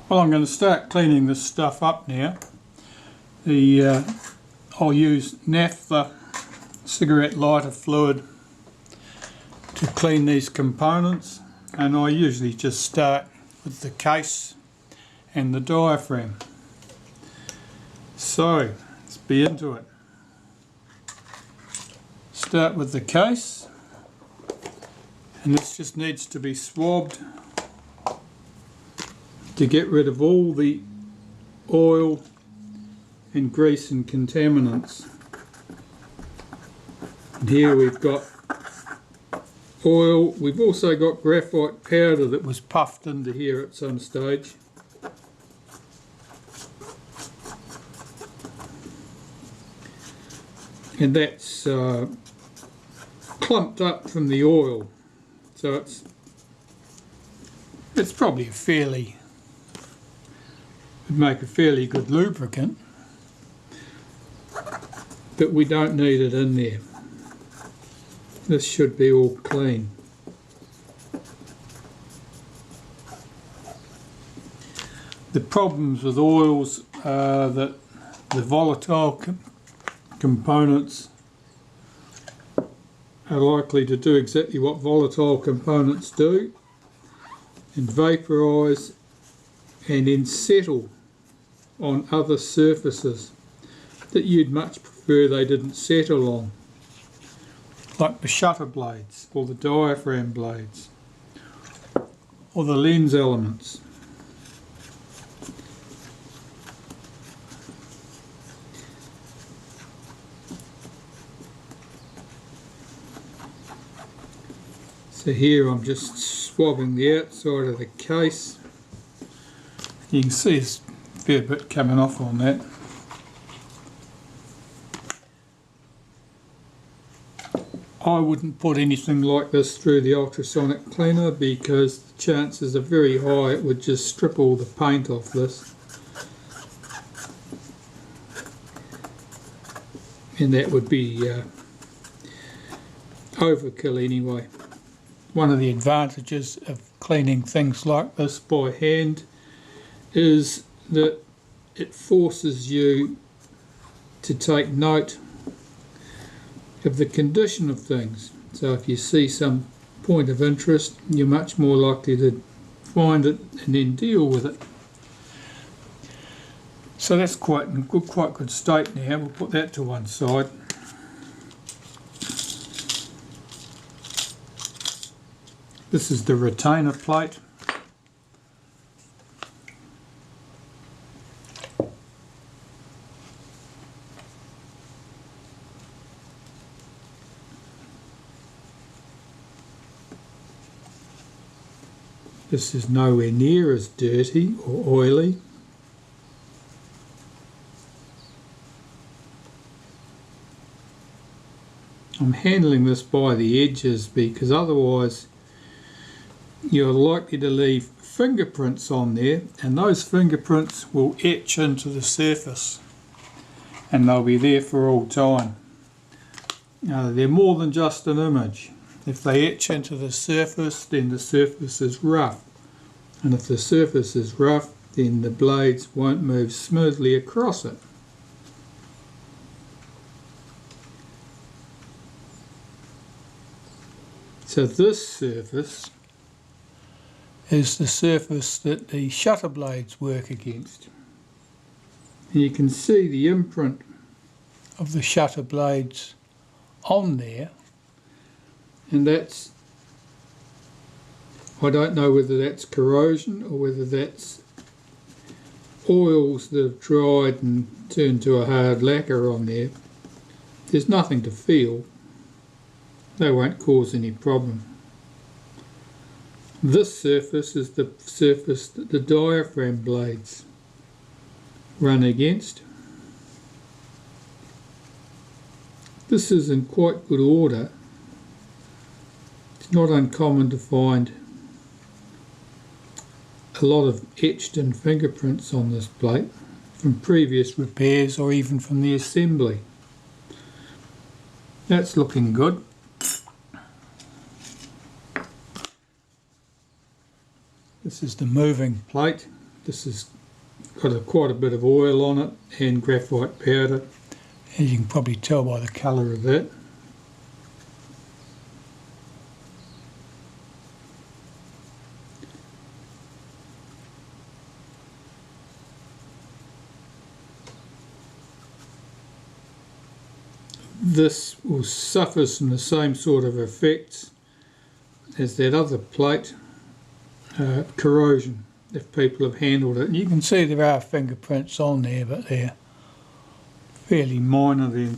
Well, I'm going to start cleaning this stuff up now. I'll use naphtha cigarette lighter fluid to clean these components, and I usually just start with the case and the diaphragm. So let's be into it. Start with the case, and this just needs to be swabbed to get rid of all the oil and grease and contaminants. And here we've got oil. We've also got graphite powder that was puffed into here at some stage. And that's clumped up from the oil, so it's probably would make a fairly good lubricant, but we don't need it in there. This should be all clean. The problems with oils are that the volatile components are likely to do exactly what volatile components do and vaporise and then settle on other surfaces that you'd much prefer they didn't settle on, like the shutter blades or the diaphragm blades or the lens elements. So here I'm just swabbing the outside of the case. You can see there's a fair bit coming off on that. I wouldn't put anything like this through the ultrasonic cleaner because the chances are very high it would just strip all the paint off this. And that would be overkill anyway. One of the advantages of cleaning things like this by hand is that it forces you to take note of the condition of things. So if you see some point of interest, you're much more likely to find it and then deal with it. So that's quite in quite good state now. We'll put that to one side. This is the retainer plate. This is nowhere near as dirty or oily. I'm handling this by the edges because otherwise you're likely to leave fingerprints on there, and those fingerprints will etch into the surface and they'll be there for all time. They're more than just an image. If they etch into the surface, then the surface is rough, and if the surface is rough, then the blades won't move smoothly across it. So this surface is the surface that the shutter blades work against. And you can see the imprint of the shutter blades on there, and that's, I don't know whether that's corrosion or whether that's oils that have dried and turned to a hard lacquer on there. There's nothing to feel. They won't cause any problem. This surface is the surface that the diaphragm blades run against. This is in quite good order. It's not uncommon to find a lot of etched in fingerprints on this plate from previous repairs or even from the assembly. That's looking good. This is the moving plate This has got quite a bit of oil on it and graphite powder, as you can probably tell by the colour of that. This will suffer from the same sort of effects as that other plate, corrosion, if people have handled it. And you can see there are fingerprints on there, but they're fairly minor, they're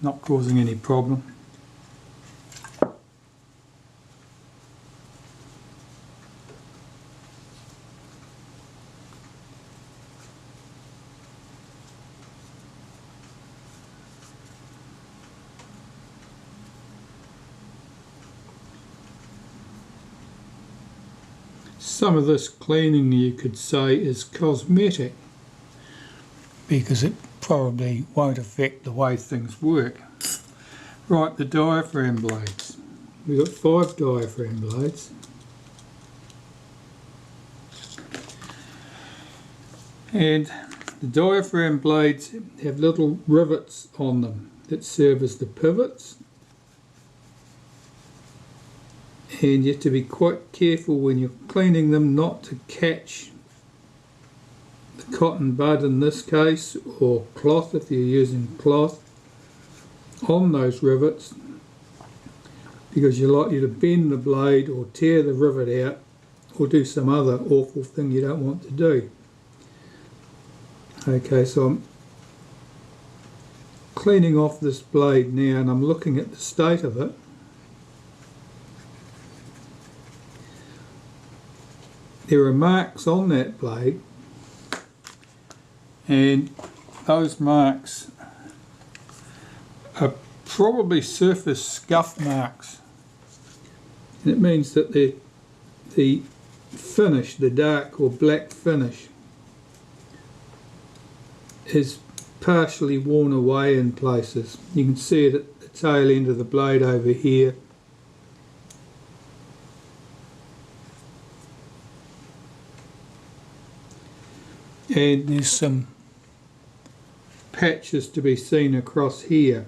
not causing any problem. Some of this cleaning, you could say, is cosmetic because it probably won't affect the way things work. Right, the diaphragm blades. We've got 5 diaphragm blades. And the diaphragm blades have little rivets on them that serve as the pivots. And you have to be quite careful when you're cleaning them not to catch the cotton bud in this case, or cloth if you're using cloth, on those rivets, because you're likely to bend the blade or tear the rivet out or do some other awful thing you don't want to do. Okay, so I'm cleaning off this blade now and I'm looking at the state of it. There are marks on that blade, and those marks are probably surface scuff marks. And it means that the finish, the dark or black finish, is partially worn away in places. You can see it at the tail end of the blade over here. And there's some patches to be seen across here.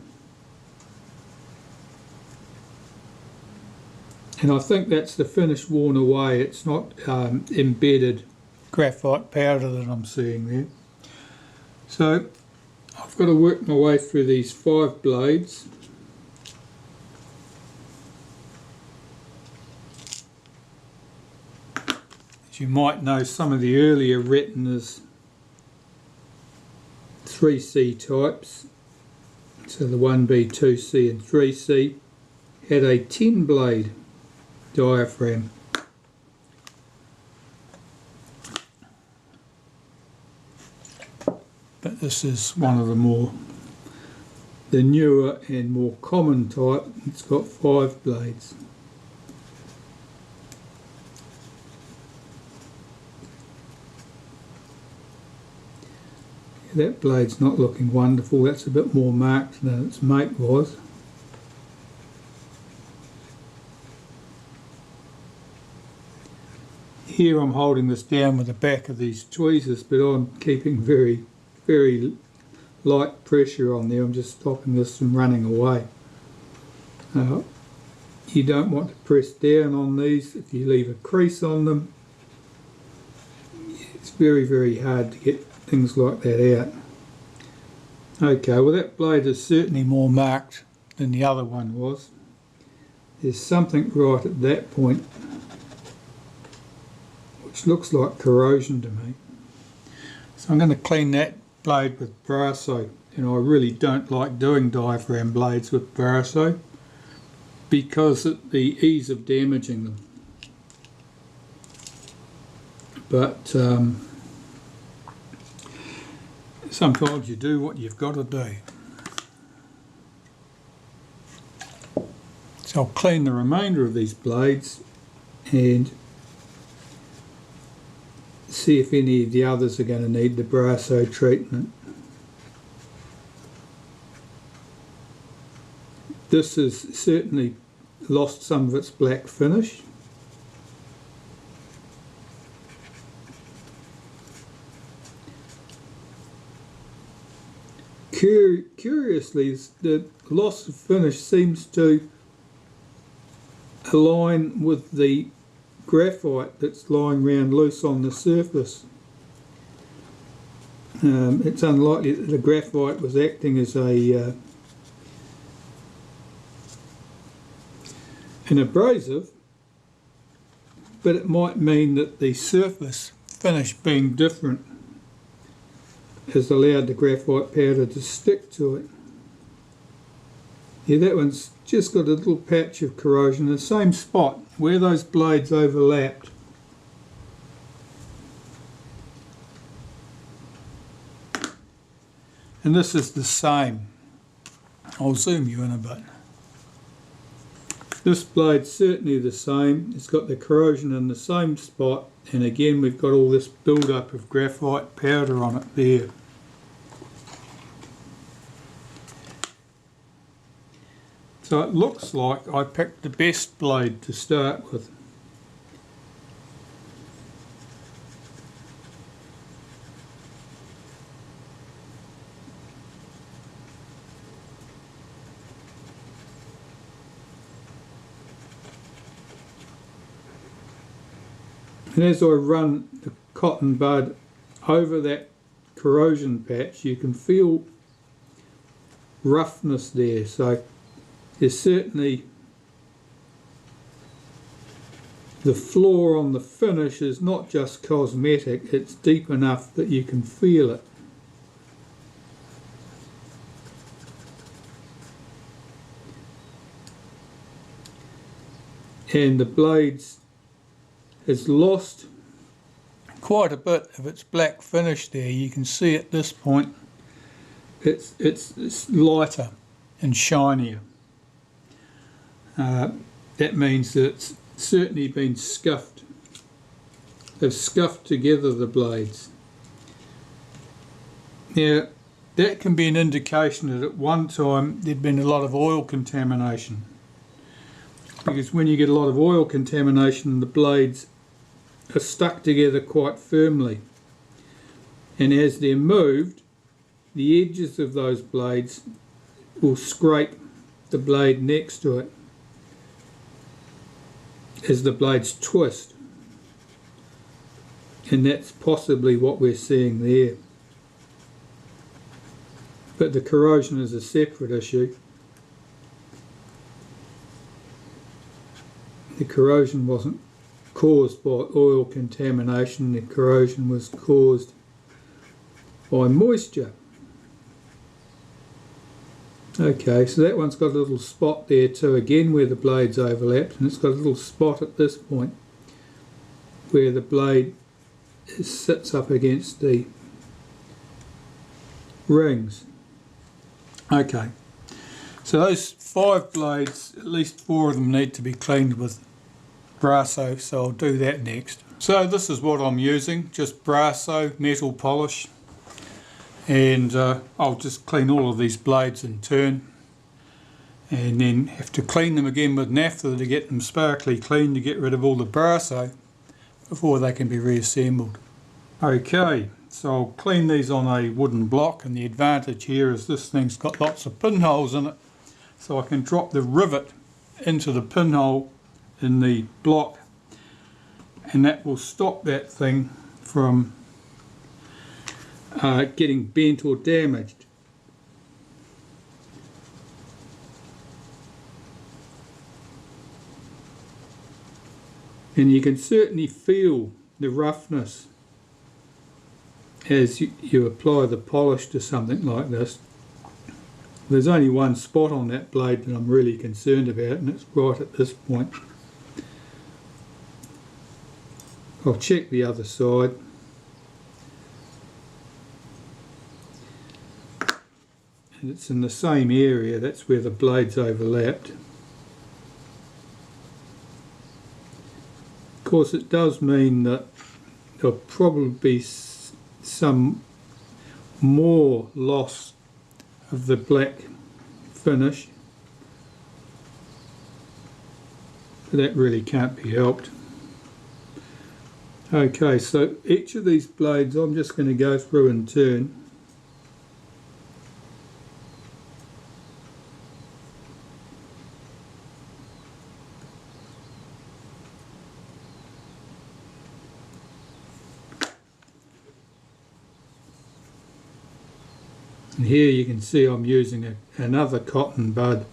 And I think that's the finish worn away. It's not embedded graphite powder that I'm seeing there. So I've got to work my way through these 5 blades. As you might know, some of the earlier retinas, 3C types, so the 1B, 2C and 3C, had a 10 blade diaphragm. But this is one of the newer and more common type. It's got 5 blades. That blade's not looking wonderful. That's a bit more marked than its mate was. Here I'm holding this down with the back of these tweezers, but I'm keeping very, very light pressure on there. I'm just stopping this from running away. You don't want to press down on these. If you leave a crease on them, it's very, very hard to get things like that out. Okay, well that blade is certainly more marked than the other one was. There's something right at that point which looks like corrosion to me. So I'm going to clean that blade with brass soap, and I really don't like doing diaphragm blades with brass soap because of the ease of damaging them. But sometimes you do what you've got to do. So I'll clean the remainder of these blades and see if any of the others are going to need the Brasso treatment. This has certainly lost some of its black finish. Curiously, the loss of finish seems to align with the graphite that's lying around loose on the surface. It's unlikely that the graphite was acting as an abrasive, but it might mean that the surface finish being different has allowed the graphite powder to stick to it. Yeah, that one's just got a little patch of corrosion in the same spot where those blades overlapped. And this is the same. I'll zoom you in a bit. This blade's certainly the same. It's got the corrosion in the same spot, and again we've got all this build-up of graphite powder on it there. So it looks like I picked the best blade to start with. And as I run the cotton bud over that corrosion patch, you can feel roughness there. So there's certainly the flaw on the finish is not just cosmetic, it's deep enough that you can feel it. And the blades has lost quite a bit of its black finish there. You can see at this point it's lighter and shinier. That means that it's certainly been scuffed. They've scuffed together the blades. Now that can be an indication that at one time there'd been a lot of oil contamination, because when you get a lot of oil contamination, the blades are stuck together quite firmly, and as they're moved, the edges of those blades will scrape the blade next to it as the blades twist, and that's possibly what we're seeing there. But the corrosion is a separate issue. The corrosion wasn't caused by oil contamination, the corrosion was caused by moisture. Okay, so that one's got a little spot there too, again where the blades overlapped, and it's got a little spot at this point where the blade sits up against the rings. Okay, so those 5 blades, at least 4 of them need to be cleaned with Brasso, so I'll do that next. So this is what I'm using, just Brasso metal polish, and I'll just clean all of these blades in turn, and then have to clean them again with naphtha to get them sparkly clean, to get rid of all the Brasso before they can be reassembled. Okay, so I'll clean these on a wooden block, and the advantage here is this thing's got lots of pinholes in it, so I can drop the rivet into the pinhole in the block, and that will stop that thing from getting bent or damaged. And you can certainly feel the roughness as you apply the polish to something like this. There's only one spot on that blade that I'm really concerned about, and it's right at this point. I'll check the other side. And it's in the same area, that's where the blades overlapped. Of course, it does mean that there'll probably be some more loss of the black finish, but that really can't be helped. Okay, so each of these blades I'm just going to go through in turn. And here you can see I'm using another cotton bud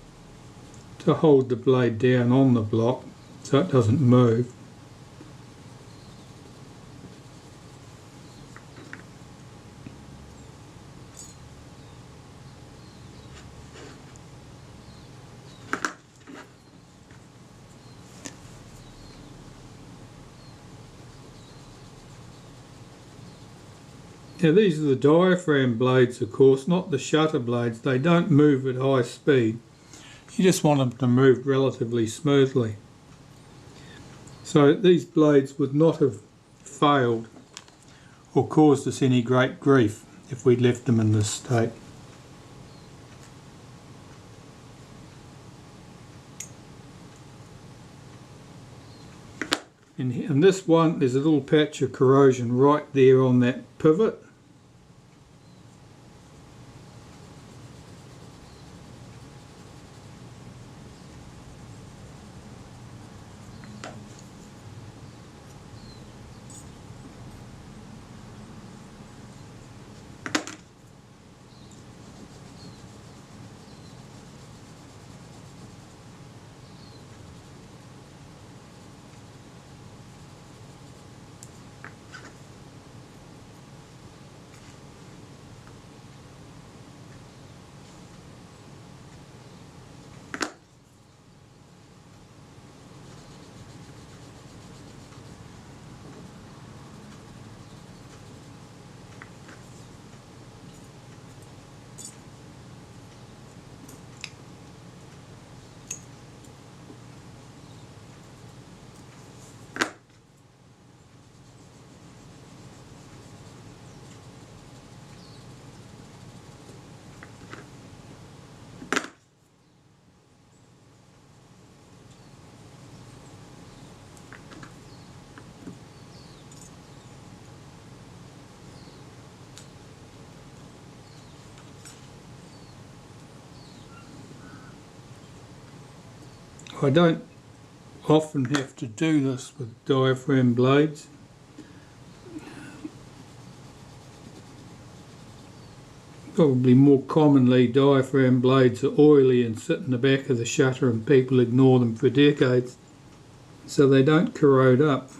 to hold the blade down on the block so it doesn't move. Now these are the diaphragm blades, of course, not the shutter blades. They don't move at high speed. You just want them to move relatively smoothly. So these blades would not have failed or caused us any great grief if we'd left them in this state. In this one, there's a little patch of corrosion right there on that pivot. I don't often have to do this with diaphragm blades. Probably more commonly diaphragm blades are oily and sit in the back of the shutter and people ignore them for decades, so they don't corrode up.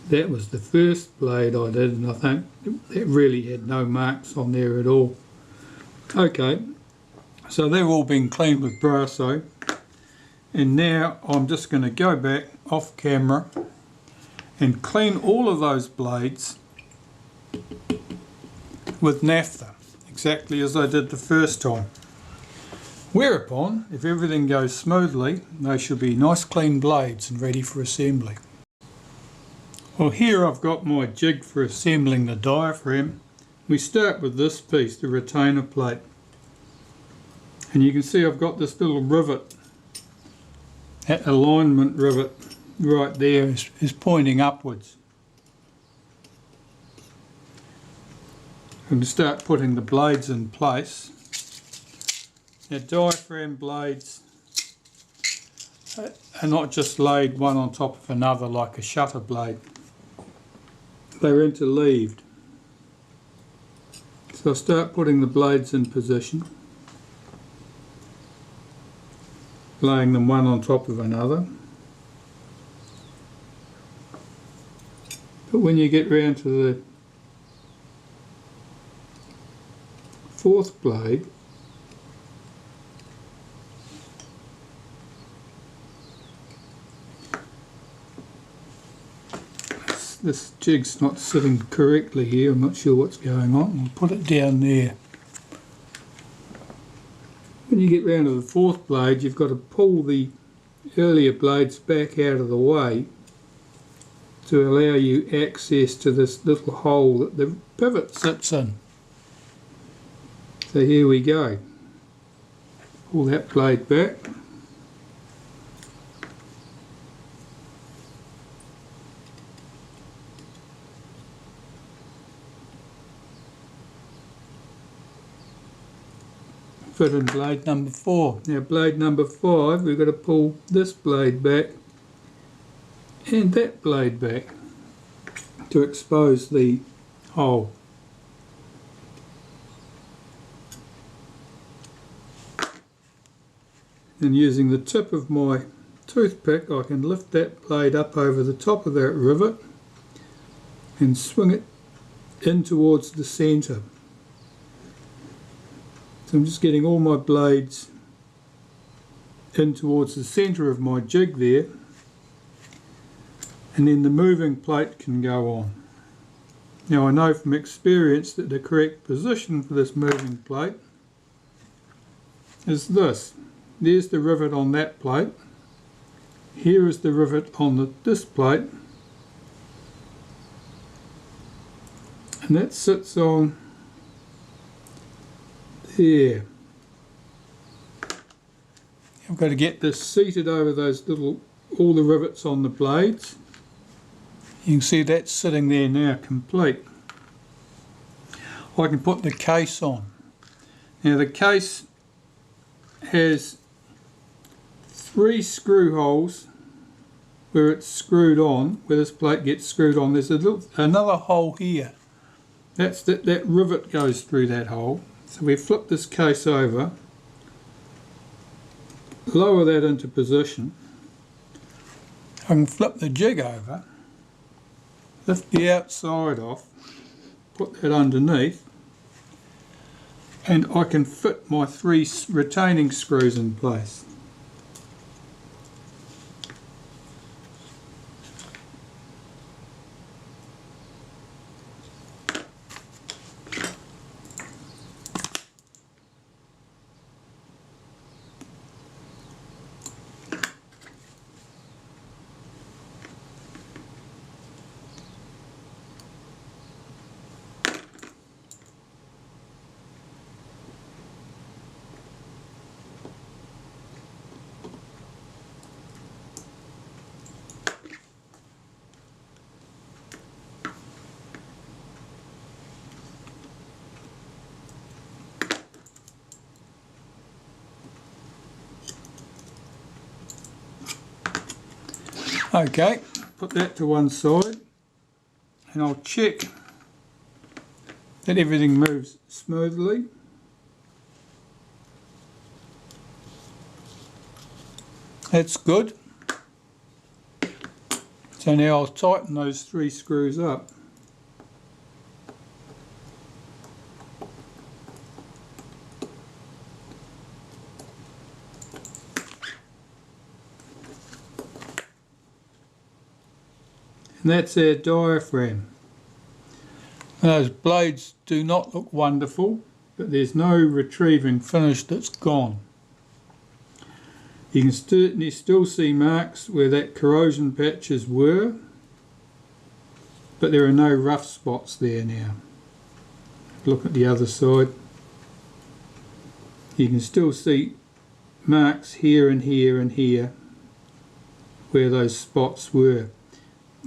That was the first blade I did, and I think it really had no marks on there at all. Okay, so they've all been cleaned with Brasso, and now I'm just going to go back off camera and clean all of those blades with naphtha, exactly as I did the first time. Whereupon, if everything goes smoothly, they should be nice clean blades and ready for assembly. Well, here I've got my jig for assembling the diaphragm. We start with this piece, the retainer plate. And you can see I've got this little rivet. That alignment rivet right there is pointing upwards. I'm going to start putting the blades in place. Now, diaphragm blades are not just laid one on top of another like a shutter blade. They're interleaved. So I'll start putting the blades in position, laying them one on top of another. But when you get round to the fourth blade, this jig's not sitting correctly here. I'm not sure what's going on. I'll put it down there. When you get round to the fourth blade, you've got to pull the earlier blades back out of the way to allow you access to this little hole that the pivot sits in. So here we go. Pull that blade back. In blade number 4. Now blade number 5, we've got to pull this blade back and that blade back to expose the hole. And using the tip of my toothpick, I can lift that blade up over the top of that rivet and swing it in towards the centre. So I'm just getting all my blades in towards the centre of my jig there, and then the moving plate can go on. Now I know from experience that the correct position for this moving plate is this. There's the rivet on that plate, here is the rivet on this plate, and that sits on there. I've got to get this seated over those all the rivets on the blades. You can see that's sitting there now complete. I can put the case on. Now the case has 3 screw holes where it's screwed on, where this plate gets screwed on. There's another hole here. That rivet goes through that hole. So we flip this case over, lower that into position. I can flip the jig over, lift the outside off, put that underneath, and I can fit my 3 retaining screws in place. Okay, put that to one side, and I'll check that everything moves smoothly. That's good. So now I'll tighten those 3 screws up. And that's our diaphragm. Those blades do not look wonderful, but there's no retrieving finish that's gone. You can certainly still see marks where that corrosion patches were, but there are no rough spots there now. Look at the other side. You can still see marks here and here and here where those spots were.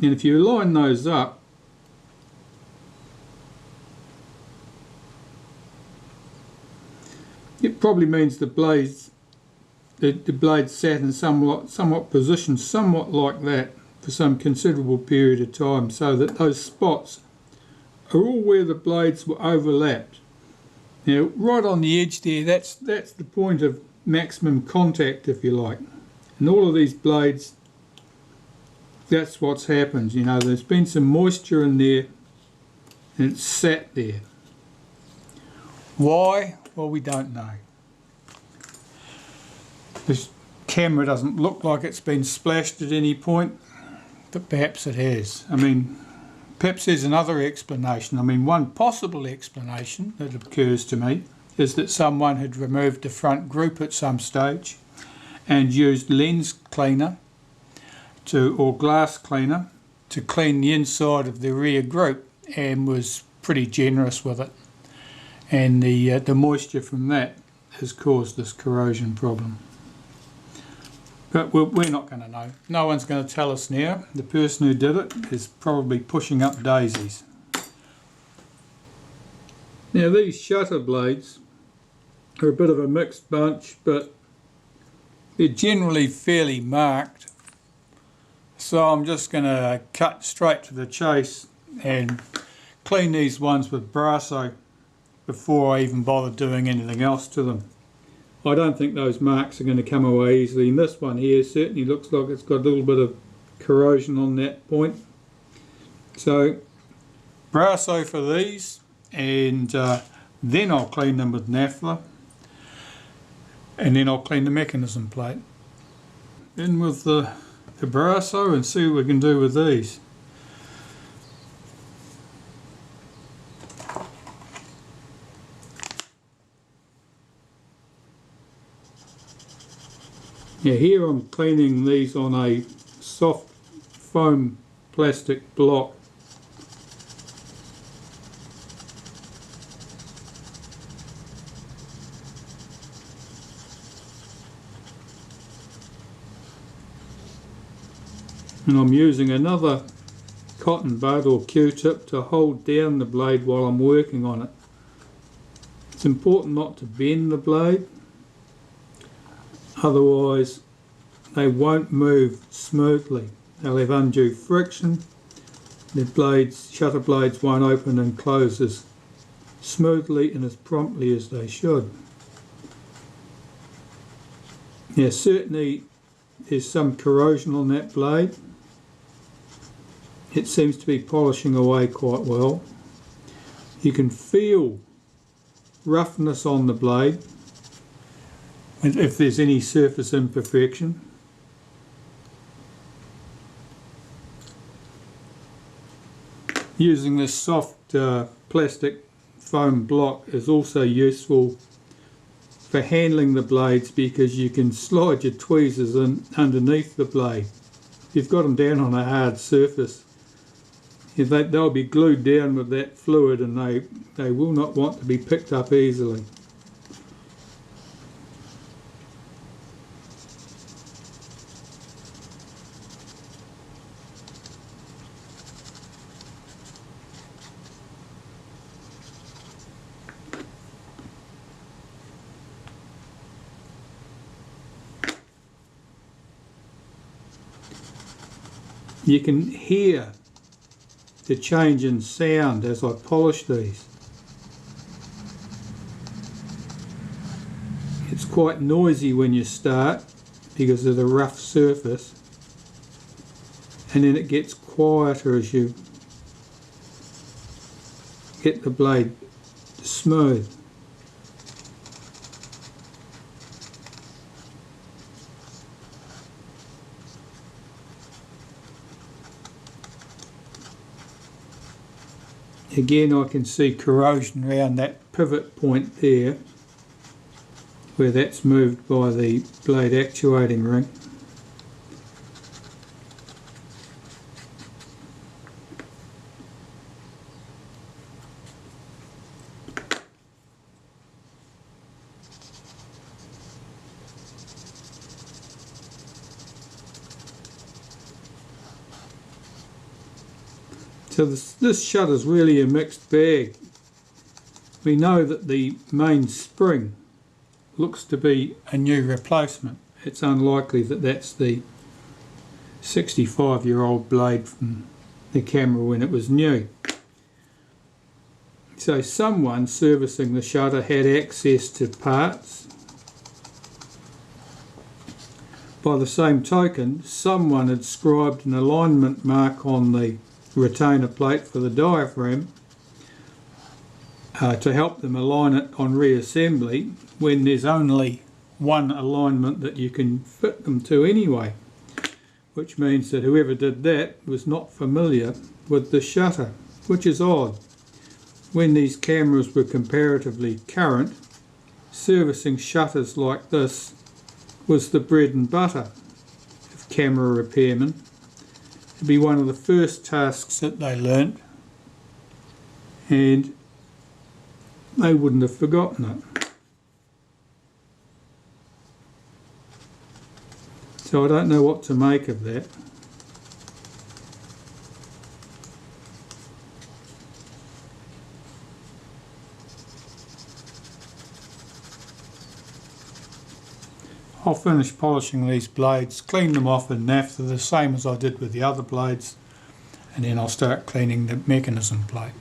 And if you line those up, it probably means the blades sat in somewhat positioned somewhat like that for some considerable period of time, so that those spots are all where the blades were overlapped. Now right on the edge there, that's the point of maximum contact, if you like. And all of these blades, that's what's happened. You know, there's been some moisture in there and it's sat there. Why? Well, we don't know. This camera doesn't look like it's been splashed at any point, but perhaps it has. I mean, perhaps there's another explanation. I mean, one possible explanation that occurs to me is that someone had removed the front group at some stage and used lens cleaner or glass cleaner to clean the inside of the rear group, and was pretty generous with it, and the moisture from that has caused this corrosion problem. But we're not going to know. No one's going to tell us now. The person who did it is probably pushing up daisies. Now these shutter blades are a bit of a mixed bunch, but they're generally fairly marked. So I'm just going to cut straight to the chase and clean these ones with Brasso before I even bother doing anything else to them. I don't think those marks are going to come away easily, and this one here certainly looks like it's got a little bit of corrosion on that point. So Brasso for these, and then I'll clean them with naphtha, and then I'll clean the mechanism plate. In with the Brasso and see what we can do with these. Yeah, here I'm cleaning these on a soft foam plastic block. And I'm using another cotton bud or Q-tip to hold down the blade while I'm working on it. It's important not to bend the blade, otherwise they won't move smoothly. They'll have undue friction. The shutter blades won't open and close as smoothly and as promptly as they should. Now certainly there's some corrosion on that blade. It seems to be polishing away quite well. You can feel roughness on the blade if there's any surface imperfection. Using this soft plastic foam block is also useful for handling the blades, because you can slide your tweezers in underneath the blade. If you've got them down on a hard surface, they'll be glued down with that fluid, and they will not want to be picked up easily. You can hear the change in sound as I polish these. It's quite noisy when you start because of the rough surface, and then it gets quieter as you get the blade smooth. Again, I can see corrosion around that pivot point there, where that's moved by the blade actuating ring. So this shutter is really a mixed bag. We know that the main spring looks to be a new replacement. It's unlikely that that's the 65-year-old blade from the camera when it was new. So someone servicing the shutter had access to parts. By the same token, someone had scribed an alignment mark on the retainer plate for the diaphragm to help them align it on reassembly when there's only one alignment that you can fit them to anyway, which means that whoever did that was not familiar with the shutter, which is odd. When these cameras were comparatively current, servicing shutters like this was the bread and butter of camera repairmen. It'd be one of the first tasks that they learnt, and they wouldn't have forgotten it. So I don't know what to make of that. I'll finish polishing these blades, clean them off in naphtha the same as I did with the other blades, and then I'll start cleaning the mechanism plate.